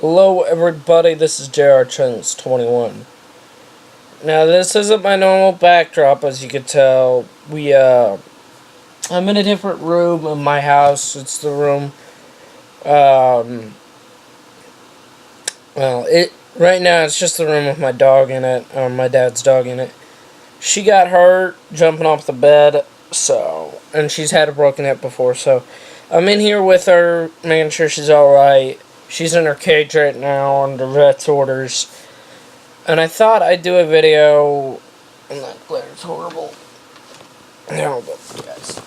Hello everybody, this is JR Chunks 21. Now this isn't my normal backdrop, as you can tell. I'm in a different room in my house. It's the room, right now it's just the room with my dog in it, or my dad's dog in it. She got hurt jumping off the bed, and she's had a broken hip before, so I'm in here with her, making sure she's alright. She's in her cage right now under vet's orders. And I thought I'd do a video, and that glare's horrible. No, but guys.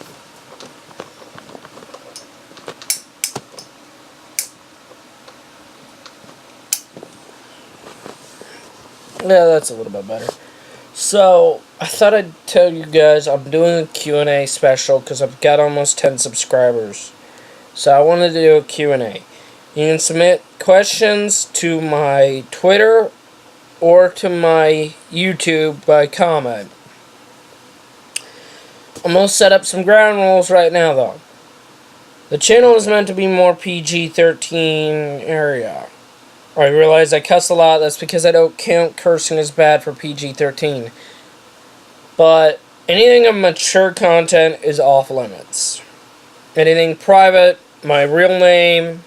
Yeah, that's a little bit better. So, I thought I'd tell you guys I'm doing a Q&A special because I've got almost 10 subscribers. So I wanted to do a Q&A. You can submit questions to my Twitter or to my YouTube by comment. I'm going to set up some ground rules right now, though. The channel is meant to be more PG-13 area. I realize I cuss a lot. That's because I don't count cursing as bad for PG-13. But anything of mature content is off limits. Anything private, my real name,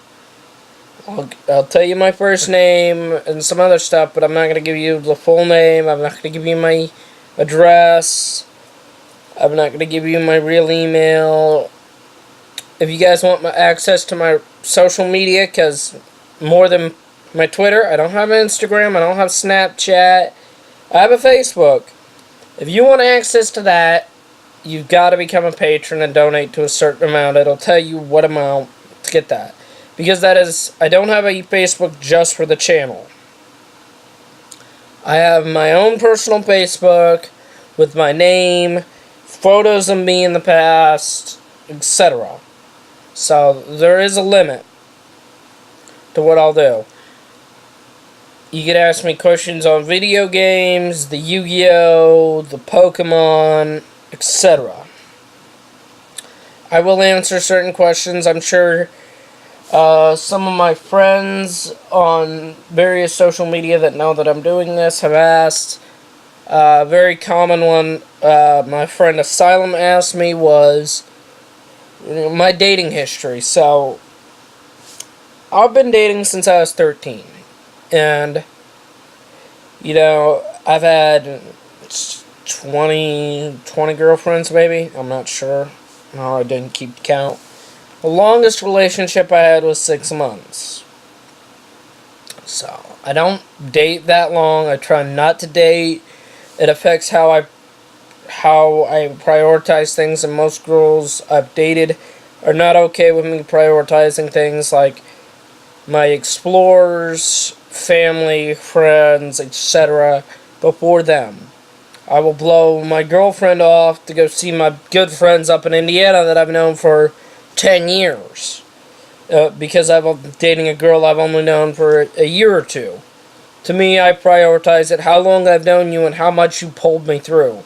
I'll tell you my first name and some other stuff, but I'm not going to give you the full name. I'm not going to give you my address. I'm not going to give you my real email. If you guys want my access to my social media, because more than my Twitter, I don't have Instagram, I don't have Snapchat, I have a Facebook. If you want access to that, you've got to become a patron and donate to a certain amount. It'll tell you what amount to get that. Because that is, I don't have a Facebook just for the channel. I have my own personal Facebook with my name, photos of me in the past, etc. So there is a limit to what I'll do. You can ask me questions on video games, the Yu-Gi-Oh, the Pokemon, etc. I will answer certain questions. I'm sure some of my friends on various social media that know that I'm doing this have asked. A very common one my friend Asylum asked me was my dating history. So, I've been dating since I was 13. And, I've had 20 girlfriends, maybe. I'm not sure. No, I didn't keep count. The longest relationship I had was 6 months. So, I don't date that long. I try not to date. It affects how I prioritize things, and most girls I've dated are not okay with me prioritizing things like my explorers, family, friends, etc. before them. I will blow my girlfriend off to go see my good friends up in Indiana that I've known for 10 years. Because I'm dating a girl I've only known for a year or two. To me, I prioritize it, how long I've known you and how much you pulled me through.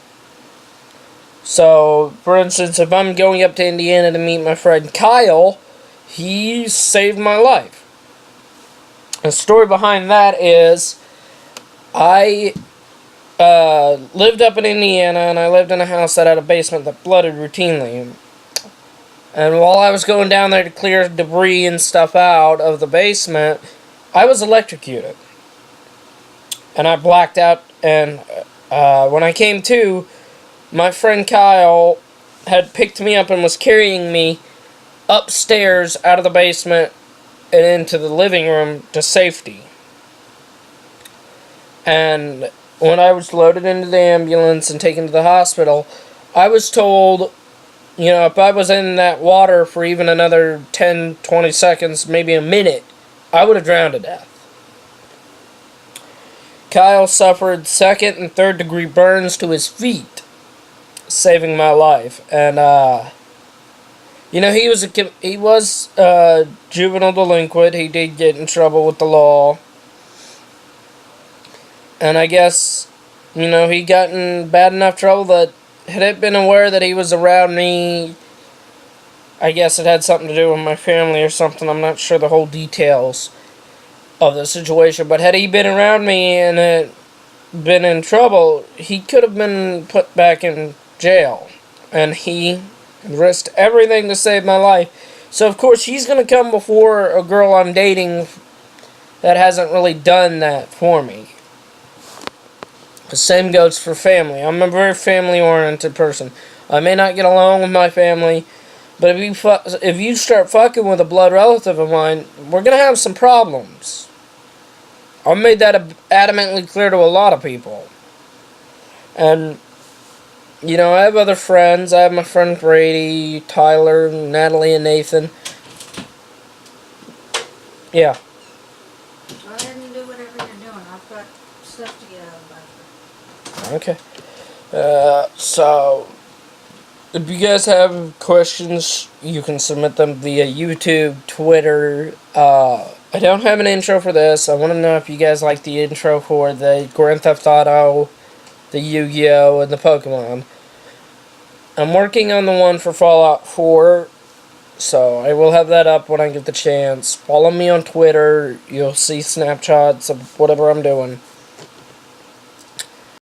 So, for instance, if I'm going up to Indiana to meet my friend Kyle, he saved my life. The story behind that is, I lived up in Indiana, and I lived in a house that had a basement that flooded routinely. And while I was going down there to clear debris and stuff out of the basement, I was electrocuted. And I blacked out, and when I came to, my friend Kyle had picked me up and was carrying me upstairs out of the basement and into the living room to safety. And when I was loaded into the ambulance and taken to the hospital, I was told, if I was in that water for even another 10, 20 seconds, maybe a minute, I would have drowned to death. Kyle suffered 2nd and 3rd degree burns to his feet, saving my life. And, he was a juvenile delinquent. He did get in trouble with the law. And I guess, he got in bad enough trouble that had it been aware that he was around me, I guess it had something to do with my family or something. I'm not sure the whole details. of the situation. But had he been around me and had been in trouble, he could have been put back in jail. And he risked everything to save my life. So of course he's going to come before a girl I'm dating that hasn't really done that for me. The same goes for family. I'm a very family-oriented person. I may not get along with my family, but if you start fucking with a blood relative of mine, we're going to have some problems. I've made that adamantly clear to a lot of people. And, you know, I have other friends. I have my friend Brady, Tyler, Natalie, and Nathan. Yeah. Go ahead and do whatever you're doing. I've got stuff to get out of the bathroom. Okay. So, if you guys have questions, you can submit them via YouTube, Twitter. I don't have an intro for this. I want to know if you guys like the intro for the Grand Theft Auto, the Yu-Gi-Oh, and the Pokemon. I'm working on the one for Fallout 4, so I will have that up when I get the chance. Follow me on Twitter. You'll see snapshots of whatever I'm doing.